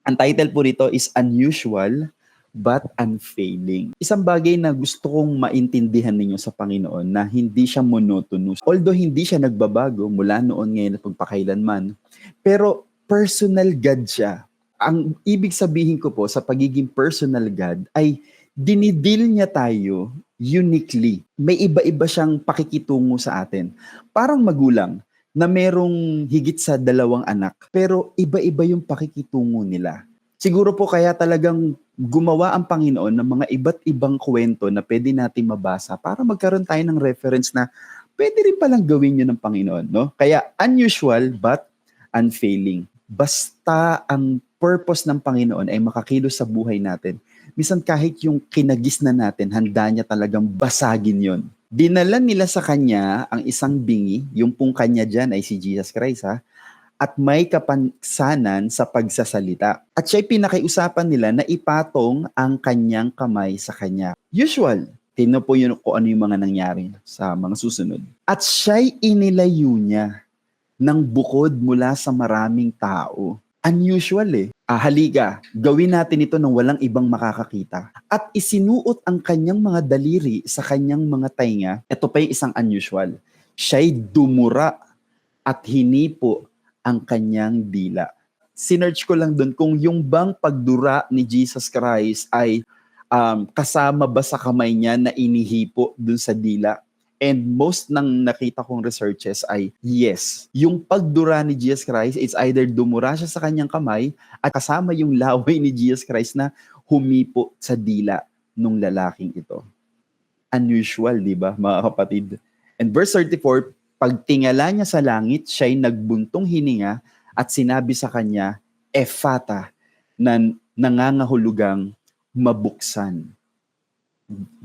Ang title po nito is Unusual but Unfailing. Isang bagay na gusto kong maintindihan ninyo sa Panginoon na hindi siya monotonous. Although hindi siya nagbabago mula noon, ngayon at magpakailanman, pero personal God siya. Ang ibig sabihin ko po sa pagiging personal God ay dinidil niya tayo uniquely. May iba-iba siyang pakikitungo sa atin. Parang magulang na merong higit sa 2 anak, pero iba-iba yung pakikitungo nila. Siguro po kaya talagang gumawa ang Panginoon ng mga iba't ibang kwento na pwede natin mabasa para magkaroon tayo ng reference na pwede rin palang gawin yun ng Panginoon, no? Kaya unusual but unfailing. Basta ang purpose ng Panginoon ay makakilos sa buhay natin, minsan kahit yung kinagis na natin, handa niya talagang basagin yon. Dinala nila sa kanya ang isang bingi, yung pong kanya dyan ay si Jesus Christ, ha? At may kapansanan sa pagsasalita. At siya'y pinakiusapan nila na ipatong ang kanyang kamay sa kanya. Usual. Tingnan po yun kung ano yung mga nangyari sa mga susunod. At siya'y inilayo niya ng bukod mula sa maraming tao. Unusual eh. Halika, gawin natin ito nang walang ibang makakakita. At isinuot ang kanyang mga daliri sa kanyang mga tainga. Ito pa yung isang unusual. Siya'y dumura at hinipo ang kanyang dila. Sinearch ko lang doon kung yung bang pagdura ni Jesus Christ ay kasama ba sa kamay niya na inihipo doon sa dila. And most ng nakita kong researches ay yes. Yung pagdura ni Jesus Christ, it's either dumura siya sa kanyang kamay at kasama yung laway ni Jesus Christ na humipo sa dila nung lalaking ito. Unusual, di ba, mga kapatid? And verse 34, pagtingala niya sa langit, siya'y nagbuntong hininga at sinabi sa kanya, Ephata, na nangangahulugang mabuksan.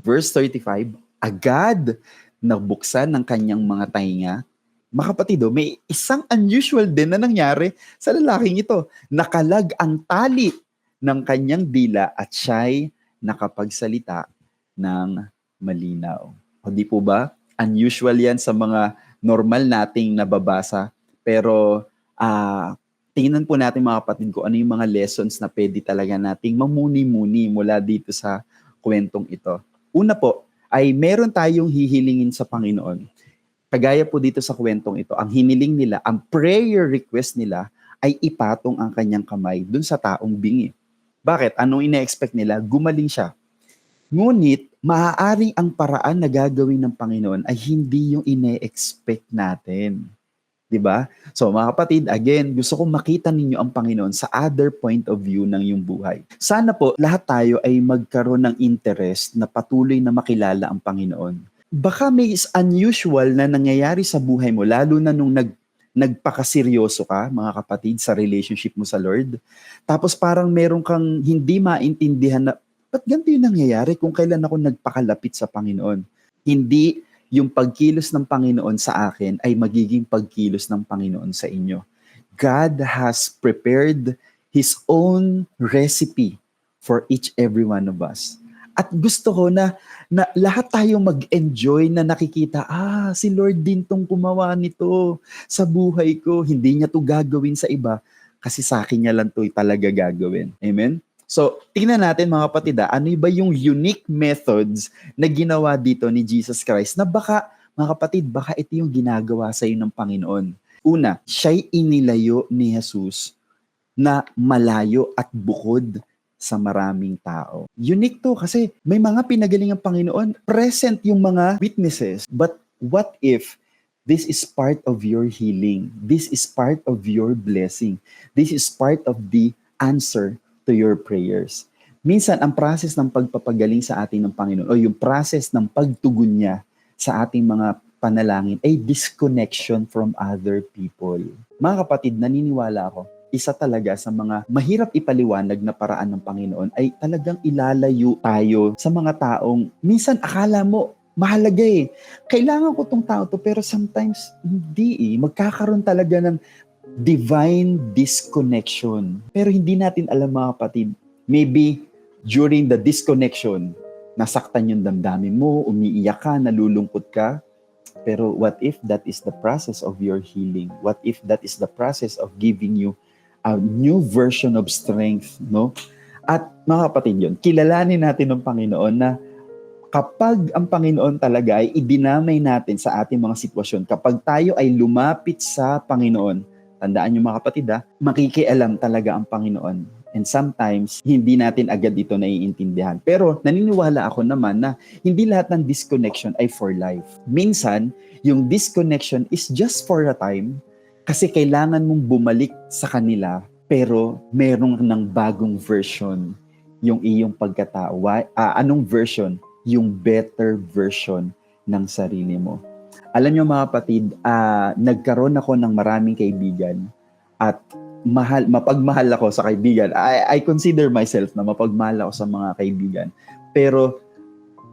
Verse 35, agad nabuksan ng kanyang mga tainga. Mga kapatid, may isang unusual din na nangyari sa lalaking ito. Nakalag ang tali ng kanyang dila at siya'y nakapagsalita ng malinaw. O di po ba? Unusual yan sa mga normal nating nababasa. Pero tingnan po natin mga kapatid ko ano yung mga lessons na pwede talaga nating mamuni-muni mula dito sa kwentong ito. Una po, ay meron tayong hihilingin sa Panginoon. Kagaya po dito sa kwentong ito, ang hiniling nila, ang prayer request nila ay ipatong ang kanyang kamay dun sa taong bingi. Bakit? Anong ina-expect nila? Gumaling siya. Ngunit, maaaring ang paraan na gagawin ng Panginoon ay hindi yung ine-expect natin. Diba? So mga kapatid, again, gusto kong makita ninyo ang Panginoon sa other point of view ng iyong buhay. Sana po lahat tayo ay magkaroon ng interest na patuloy na makilala ang Panginoon. Baka may unusual na nangyayari sa buhay mo, lalo na nung nagpakaseryoso ka, mga kapatid, sa relationship mo sa Lord. Tapos parang meron kang hindi maintindihan na, ba't ganito yung nangyayari kung kailan ako nagpakalapit sa Panginoon? Hindi yung pagkilos ng Panginoon sa akin ay magiging pagkilos ng Panginoon sa inyo. God has prepared His own recipe for each every one of us. At gusto ko na lahat tayo mag-enjoy na nakikita, si Lord din tong gumawa nito sa buhay ko. Hindi niya to gagawin sa iba kasi sa akin niya lang to talaga gagawin. Amen? So, tingnan natin mga kapatid, ano ba yung unique methods na ginawa dito ni Jesus Christ na baka, mga kapatid, baka ito yung ginagawa sa iyo ng Panginoon. Una, siya'y inilayo ni Jesus na malayo at bukod sa maraming tao. Unique to kasi may mga pinagaling ang Panginoon, present yung mga witnesses. But what if this is part of your healing? This is part of your blessing. This is part of the answer to your prayers. Minsan, ang process ng pagpapagaling sa atin ng Panginoon o yung process ng pagtugon niya sa ating mga panalangin ay disconnection from other people. Mga kapatid, naniniwala ako, isa talaga sa mga mahirap ipaliwanag na paraan ng Panginoon ay talagang ilalayo tayo sa mga taong minsan akala mo mahalaga eh. Kailangan ko tong tao to pero sometimes hindi eh. Magkakaroon talaga ng divine disconnection. Pero hindi natin alam mga kapatid, maybe during the disconnection, nasaktan yung damdamin mo, umiiyak ka, nalulungkot ka. Pero what if that is the process of your healing? What if that is the process of giving you a new version of strength, no? At mga kapatid yun, kilalanin natin ng Panginoon na kapag ang Panginoon talaga ay idinamay natin sa ating mga sitwasyon, kapag tayo ay lumapit sa Panginoon, tandaan niyo mga kapatid makikialam talaga ang Panginoon. And sometimes, hindi natin agad ito naiintindihan. Pero naniniwala ako naman na hindi lahat ng disconnection ay for life. Minsan, yung disconnection is just for a time kasi kailangan mong bumalik sa kanila pero merong ng bagong version yung iyong pagkatao. Anong version? Yung better version ng sarili mo. Alam niyo mga kapatid, nagkaroon ako ng maraming kaibigan at mapagmahal ako sa kaibigan. I consider myself na mapagmahal ako sa mga kaibigan. Pero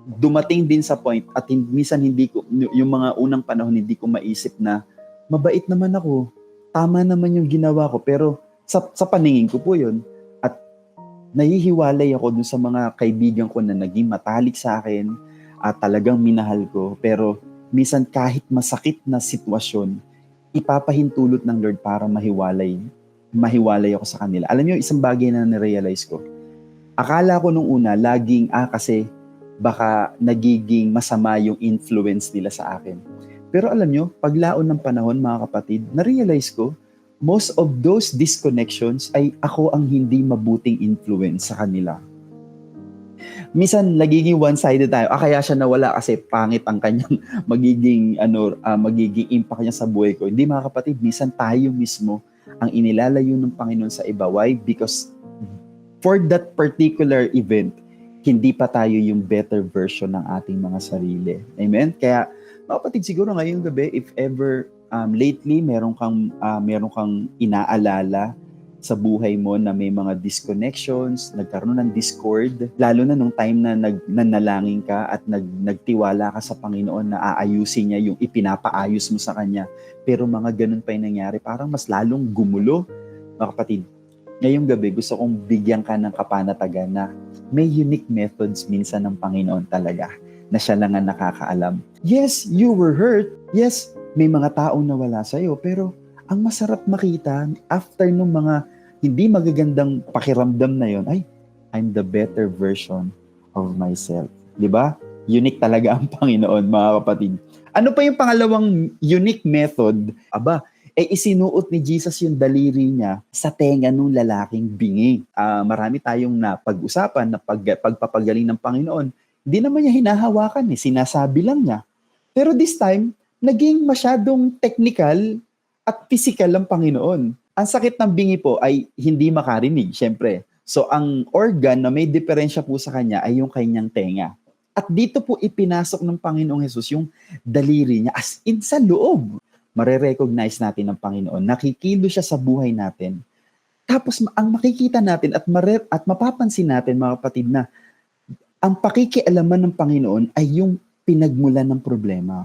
dumating din sa point at minsan hindi ko, yung mga unang panahon hindi ko maisip na mabait naman ako. Tama naman yung ginawa ko. Pero sa paningin ko po yun. At nahihiwalay ako dun sa mga kaibigan ko na naging matalik sa akin at talagang minahal ko. Pero minsan kahit masakit na sitwasyon, ipapahintulot ng Lord para mahiwalay ako sa kanila. Alam niyo, isang bagay na narealize ko. Akala ko nung una, laging, kasi baka nagiging masama yung influence nila sa akin. Pero alam niyo, paglaon ng panahon, mga kapatid, narealize ko, most of those disconnections ay ako ang hindi mabuting influence sa kanila. Minsan nagiging one-sided tayo. Kaya siya nawala kasi pangit ang kanyang magiging impact niya sa buhay ko. Hindi mga kapatid, minsan tayo mismo ang inilalayo ng Panginoon sa iba. Why? Because for that particular event, hindi pa tayo yung better version ng ating mga sarili. Amen? Kaya mga kapatid, siguro ngayong gabi, if ever lately meron kang inaalala sa buhay mo na may mga disconnections, nagkaroon ng discord, lalo na nung time na nanalangin ka at nagtiwala ka sa Panginoon na aayusin niya yung ipinapaayos mo sa Kanya. Pero mga ganun pa yung nangyari, parang mas lalong gumulo. Mga kapatid, ngayong gabi gusto kong bigyan ka ng kapanatagan na may unique methods minsan ng Panginoon talaga na siya lang ang nakakaalam. Yes, you were hurt. Yes, may mga taong nawala sa'yo, pero ang masarap makita after nung mga hindi magagandang pakiramdam na yon, ay, I'm the better version of myself. Diba? Unique talaga ang Panginoon, mga kapatid. Ano pa yung pangalawang unique method? Isinuot ni Jesus yung daliri niya sa tenga ng lalaking bingi. Marami tayong napag-usapan na pagpapagaling ng Panginoon. Hindi naman niya hinahawakan, sinasabi lang niya. Pero this time, naging masyadong technical at physical ang Panginoon. Ang sakit ng bingi po ay hindi makarinig, syempre. So, ang organ na may diferensya po sa kanya ay yung kanyang tenga. At dito po ipinasok ng Panginoong Jesus yung daliri niya as in sa loob. Mare-recognize natin ng Panginoon. Nakikilo siya sa buhay natin. Tapos, ang makikita natin at mapapansin natin, mga kapatid, na ang pakikialaman ng Panginoon ay yung pinagmulan ng problema.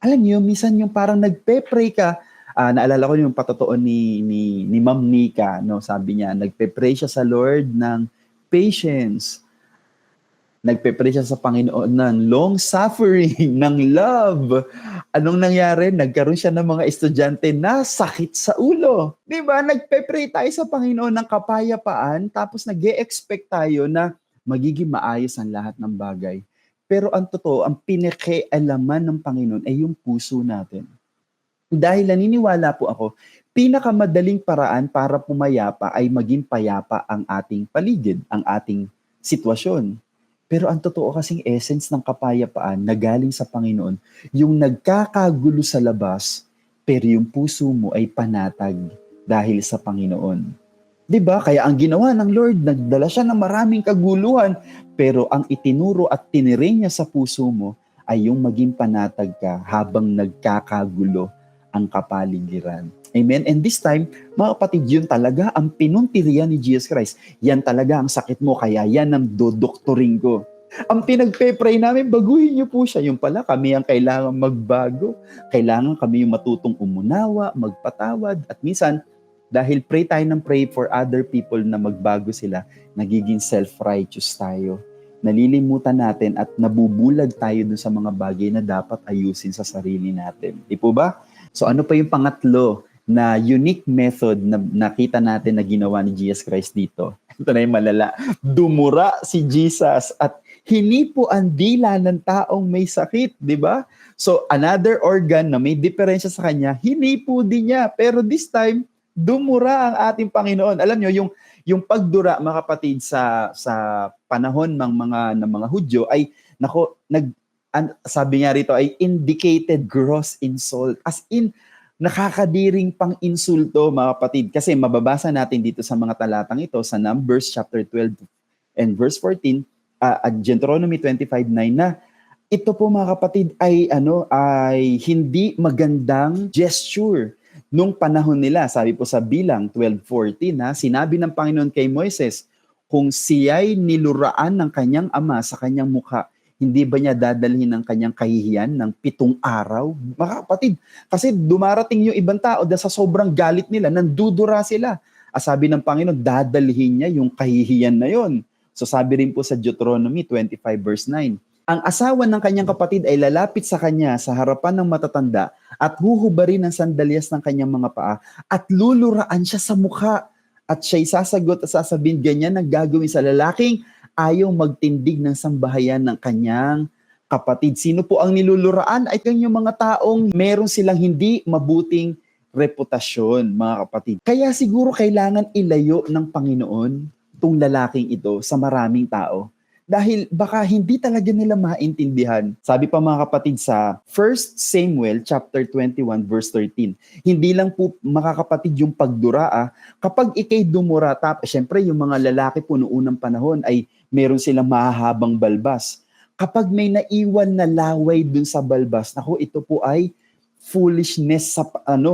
Alam niyo, minsan yung parang nagpe-pray ka, naalala ko yung patotoo ni Ma'am Nika, no? Sabi niya, nagpe-pray siya sa Lord ng patience. Nagpe-pray siya sa Panginoon ng long suffering, ng love. Anong nangyari? Nagkaroon siya ng mga estudyante na sakit sa ulo. Di ba? Nagpe-pray tayo sa Panginoon ng kapayapaan, tapos nag-e-expect tayo na magiging maayos ang lahat ng bagay. Pero ang totoo, ang pinakialaman ng Panginoon ay yung puso natin. Dahil naniniwala po ako, pinakamadaling paraan para pumayapa ay maging payapa ang ating paligid, ang ating sitwasyon. Pero ang totoo kasing essence ng kapayapaan na galing sa Panginoon, yung nagkakagulo sa labas, pero yung puso mo ay panatag dahil sa Panginoon. 'Di ba? Kaya ang ginawa ng Lord, nagdala siya ng maraming kaguluhan, pero ang itinuro at tiniring niya sa puso mo ay yung maging panatag ka habang nagkakagulo ang kapaligiran. Amen? And this time, mga kapatid, yun talaga ang pinuntirian ni Jesus Christ. Yan talaga ang sakit mo, kaya yan ang dodoktorin ko. Ang pinagpe-pray namin, baguhin niyo po siya. Yung pala, kami ang kailangan magbago. Kailangan kami yung matutong umunawa, magpatawad. At minsan, dahil pray tayo ng pray for other people na magbago sila, nagiging self-righteous tayo. Nalilimutan natin at nabubulag tayo dun sa mga bagay na dapat ayusin sa sarili natin. Di po ba? So ano pa yung pangatlo na unique method na nakita natin na ginawa ni Jesus Christ dito. Ito na yung malala. Dumura si Jesus at hinipo ang dila ng taong may sakit, di ba? So, another organ na may diferensya sa kanya, hinipo din niya. Pero this time, dumura ang ating Panginoon. Alam nyo, yung pagdura, mga kapatid, sa panahon ng mga Hudyo ay, sabi nga rito, ay indicated gross insult. As in, nakakadiring pang insulto, mga kapatid. Kasi mababasa natin dito sa mga talatang ito, sa Numbers chapter 12 and verse 14, at Deuteronomy 25:9 na ito po, mga kapatid, ay hindi magandang gesture nung panahon nila. Sabi po sa Bilang 12:14, sinabi ng Panginoon kay Moises, kung siya'y niluraan ng kanyang ama sa kanyang mukha, hindi ba niya dadalhin ng kanyang kahihiyan ng 7 araw? Mga kapatid, kasi dumarating yung ibang tao dahil sa sobrang galit nila, nandudura sila. Sabi ng Panginoon, dadalhin niya yung kahihiyan na yon. So sabi rin po sa Deuteronomy 25 verse 9, ang asawa ng kanyang kapatid ay lalapit sa kanya sa harapan ng matatanda at huhubarin ng sandalyas ng kanyang mga paa at luluraan siya sa mukha. At siya'y sasagot at sasabihin, ganyan ang gagawin sa lalaking ayaw magtindig ng sambahayan ng kanyang kapatid. Sino po ang niluluraan? Ay yung mga taong meron silang hindi mabuting reputasyon, mga kapatid. Kaya siguro kailangan ilayo ng Panginoon itong lalaking ito sa maraming tao. Dahil baka hindi talaga nila maintindihan. Sabi pa, mga kapatid, sa 1 Samuel chapter 21 verse 13, hindi lang po, mga kapatid, yung pagdura, kapag ikay dumura, syempre yung mga lalaki po noong unang panahon ay meron silang mahahabang balbas. Kapag may naiwan na laway dun sa balbas, naku, ito po ay foolishness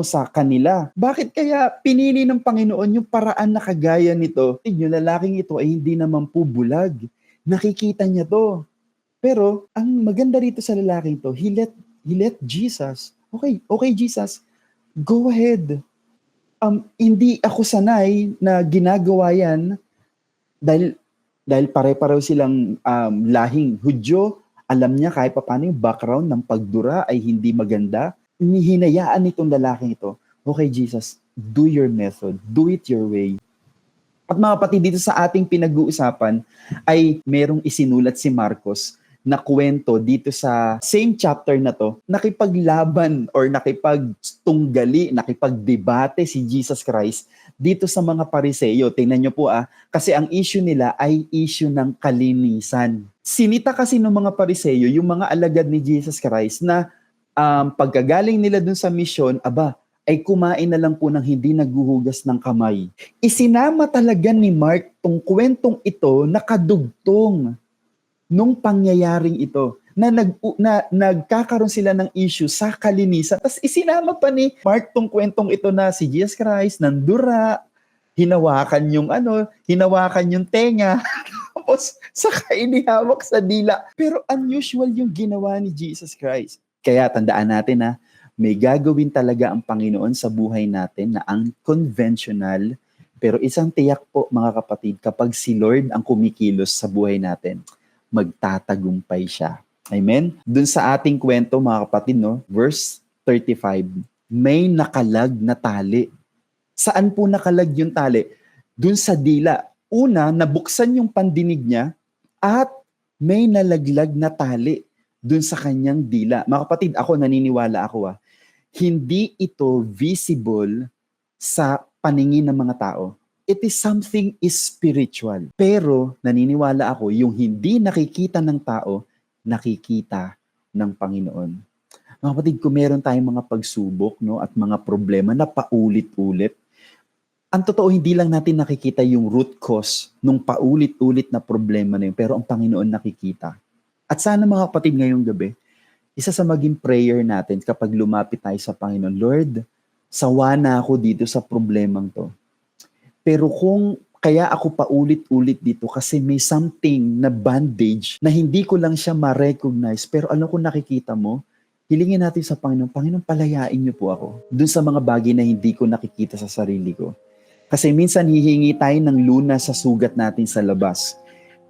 sa kanila. Bakit kaya pinili ng Panginoon yung paraan na kagaya nito? Yung lalaking ito ay hindi naman po bulag. Nakikita niya to. Pero ang maganda rito sa lalaking to, he let Jesus. Okay Jesus, go ahead. Hindi ako sanay na ginagawa yan dahil pare-pareho silang lahing Hudyo. Alam niya kahit paano yung background ng pagdura ay hindi maganda. Hinayaan nitong lalaking ito, okay Jesus, do your method, do it your way. At mga kapatid, dito sa ating pinag-uusapan ay merong isinulat si Marcos na kwento dito sa same chapter na to, nakipaglaban or nakipagtunggali, nakipagdebate si Jesus Christ dito sa mga Pariseyo. Tingnan nyo po kasi ang issue nila ay issue ng kalinisan. Sinita kasi ng mga Pariseyo, yung mga alagad ni Jesus Christ na pagkagaling nila dun sa misyon, ay kumain na lang po ng hindi naghuhugas ng kamay. Isinama talaga ni Mark tong kwentong ito na kadugtong nung pangyayaring ito na nagkakaroon sila ng issue sa kalinisan. Tapos isinama pa ni Mark tong kwentong ito na si Jesus Christ nandura, hinawakan yung tenga, tapos saka inihawak sa dila. Pero unusual yung ginawa ni Jesus Christ. Kaya tandaan natin may gagawin talaga ang Panginoon sa buhay natin na unconventional, pero isang tiyak po, mga kapatid, kapag si Lord ang kumikilos sa buhay natin, magtatagumpay siya. Amen? Dun sa ating kwento, mga kapatid, verse 35, may nakalag na tali. Saan po nakalag yung tali? Dun sa dila. Una, nabuksan yung pandinig niya at may nalaglag na tali dun sa kanyang dila. Mga kapatid, naniniwala ako hindi ito visible sa paningin ng mga tao. It is something spiritual. Pero naniniwala ako, yung hindi nakikita ng tao, nakikita ng Panginoon. Mga kapatid, kung meron tayong mga pagsubok at mga problema na paulit-ulit, ang totoo, hindi lang natin nakikita yung root cause nung paulit-ulit na problema na yun, pero ang Panginoon nakikita. At sana, mga kapatid, ngayong gabi, isa sa maging prayer natin kapag lumapit tayo sa Panginoon, Lord, sawa na ako dito sa problemang to. Pero kung kaya ako paulit-ulit dito kasi may something na bandage na hindi ko lang siya ma-recognize, pero alam ko nakikita mo, hilingin natin sa Panginoon, Panginoon, palayain niyo po ako dun sa mga bagay na hindi ko nakikita sa sarili ko. Kasi minsan hihingi tayo ng lunas sa sugat natin sa labas.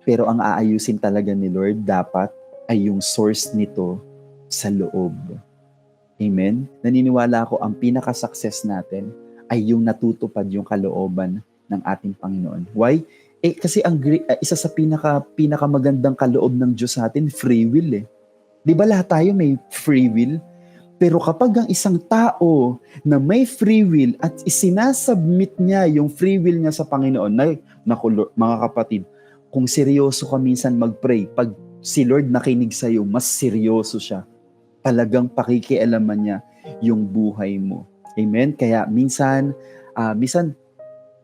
Pero ang aayusin talaga ni Lord dapat ay yung source nito sa loob. Amen? Naniniwala ako ang pinaka-success natin ay yung natutupad yung kalooban ng ating Panginoon. Why? Kasi isa sa pinakamagandang kaloob ng Diyos sa atin, free will eh. Di ba lahat tayo may free will? Pero kapag ang isang tao na may free will at isinasubmit niya yung free will niya sa Panginoon, mga kapatid, kung seryoso ka minsan mag-pray, pag si Lord nakinig sa'yo, mas seryoso siya. Talagang pakikialaman niya yung buhay mo. Amen? Kaya minsan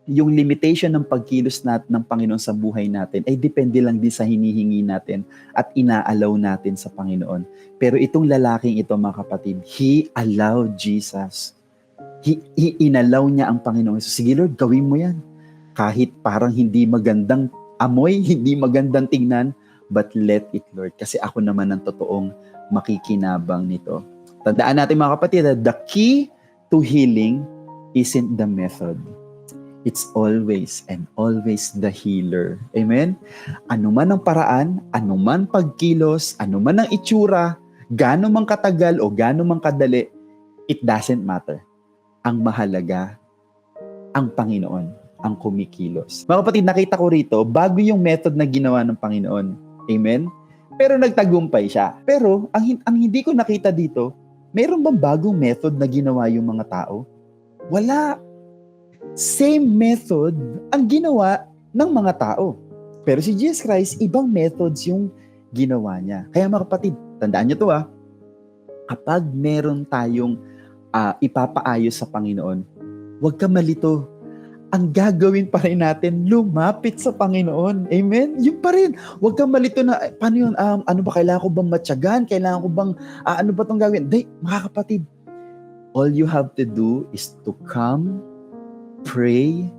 yung limitation ng pagkilos ng Panginoon sa buhay natin ay depende lang din sa hinihingi natin at inaalaw natin sa Panginoon. Pero itong lalaking ito, mga kapatid, he allowed Jesus. Inalaw niya ang Panginoon. Sige Lord, gawin mo yan. Kahit parang hindi magandang amoy, hindi magandang tingnan, but let it, Lord. Kasi ako naman ang totoong makikinabang nito. Tandaan natin, mga kapatid, the key to healing isn't the method. It's always and always the healer. Amen? Anuman ang paraan, anuman pagkilos, anuman ang itsura, gaano man katagal o gaano man kadali, it doesn't matter. Ang mahalaga, ang Panginoon, ang kumikilos. Mga kapatid, nakita ko rito, bago yung method na ginawa ng Panginoon. Amen? Pero nagtagumpay siya. Pero, ang hindi ko nakita dito, mayroon bang bagong method na ginawa yung mga tao? Wala. Same method ang ginawa ng mga tao. Pero si Jesus Christ, ibang methods yung ginawa niya. Kaya mga kapatid, tandaan niyo to kapag meron tayong ipapaayos sa Panginoon, huwag ka malito. Ang gagawin pa rin natin, lumapit sa Panginoon. Amen? Yun pa rin. Huwag kang malito na, paano yun? Ano ba, kailangan ko bang matyagan? Kailangan ko bang, ano ba itong gawin? Day, mga kapatid, all you have to do is to come, pray,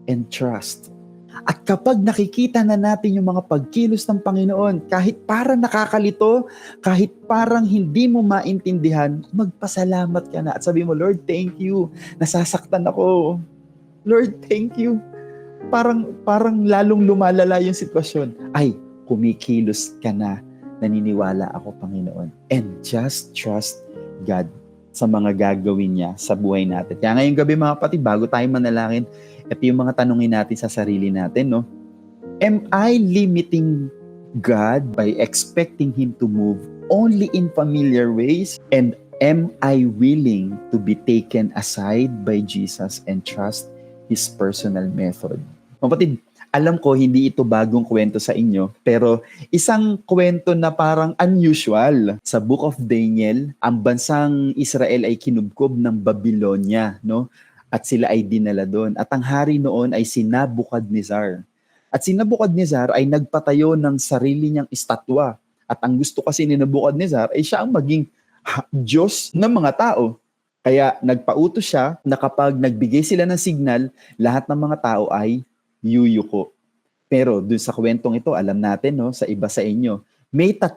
and trust. At kapag nakikita na natin yung mga pagkilos ng Panginoon, kahit parang nakakalito, kahit parang hindi mo maintindihan, magpasalamat ka na at sabi mo, Lord, thank you. Nasasaktan ako. Lord, thank you. Parang lalong lumalala yung sitwasyon. Ay, kumikilos ka na. Naniniwala ako, Panginoon. And just trust God sa mga gagawin niya sa buhay natin. Kaya ngayong gabi, mga kapatid, bago tayo manalangin, ito yung mga tanongin natin sa sarili natin, no? Am I limiting God by expecting Him to move only in familiar ways? And am I willing to be taken aside by Jesus and trust His personal method? Kapatid, alam ko hindi ito bagong kwento sa inyo, pero isang kwento na parang unusual. Sa Book of Daniel, ang bansang Israel ay kinubkob ng Babylonia, no? At sila ay dinala doon. At ang hari noon ay si Nebuchadnezzar. At si Nebuchadnezzar ay nagpatayo ng sarili niyang estatwa. At ang gusto kasi ni Nebuchadnezzar ay siya ang maging Diyos ng mga tao. Kaya nagpautos siya na kapag nagbigay sila ng signal, lahat ng mga tao ay yuyuko. Pero dun sa kwentong ito, alam natin, no, sa iba sa inyo, may 3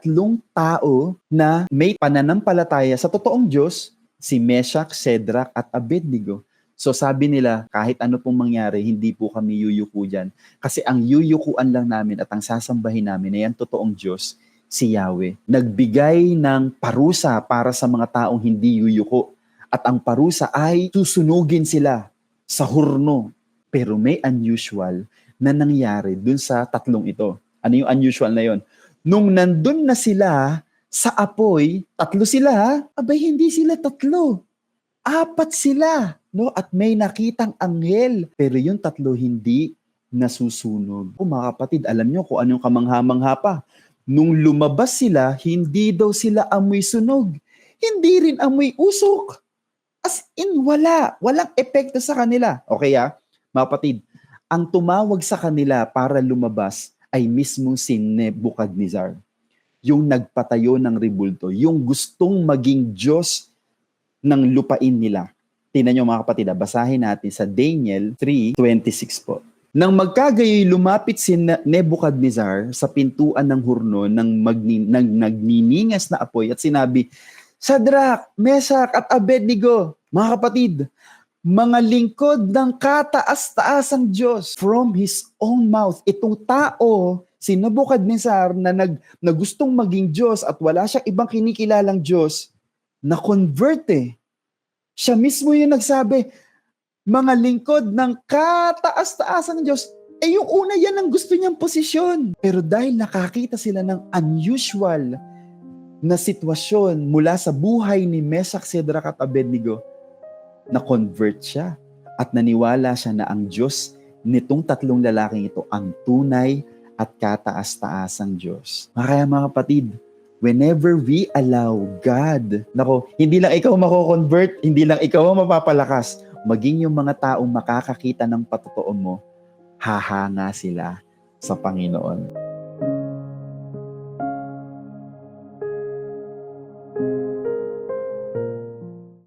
tao na may pananampalataya sa totoong Diyos, si Meshach, Shadrach, at Abednego. So sabi nila, kahit ano pong mangyari, hindi po kami yuyuko dyan. Kasi ang yuyukuan lang namin at ang sasambahin namin ay ang totoong Diyos, si Yahweh. Nagbigay ng parusa para sa mga taong hindi yuyuko. At ang parusa ay susunugin sila sa hurno. Pero may unusual na nangyari dun sa 3 ito. Ano yung unusual na yon? Nung nandun na sila sa apoy, 3 sila, abay hindi sila 3. 4 sila. No? At may nakitang anghel. Pero yung 3 hindi nasusunog. Mga kapatid, alam nyo kung anong kamangha-mangha pa. Nung lumabas sila, hindi daw sila amoy sunog. Hindi rin amoy usok. As in, walang epekto sa kanila. Okay mga kapatid, ang tumawag sa kanila para lumabas ay mismo si Nebuchadnezzar. Yung nagpatayo ng rebulto, yung gustong maging Diyos ng lupain nila. Tingnan nyo mga kapatid, basahin natin sa Daniel 3:26 po. Nang magkagayoy lumapit si Nebuchadnezzar sa pintuan ng hurno ng nagniningas na apoy at sinabi, Shadrach, Meshach at Abednego, mga kapatid, mga lingkod ng kataas-taasang Diyos from His own mouth. Itong tao, si Nebuchadnezzar na gustong maging Diyos at wala siyang ibang kinikilalang Diyos, na-convert eh. Siya mismo yung nagsabi, mga lingkod ng kataas-taasang Diyos. Eh yung una yan ang gusto niyang posisyon. Pero dahil nakakita sila ng unusual na sitwasyon mula sa buhay ni Meshach, Shadrach at Abednego, na-convert siya at naniwala siya na ang Diyos nitong tatlong lalaking ito ang tunay at kataas-taasang Diyos. Kaya mga kapatid, whenever we allow God, hindi lang ikaw mako-convert, hindi lang ikaw ang mapapalakas, maging yung mga taong makakakita ng patotoo mo, hahanga sila sa Panginoon.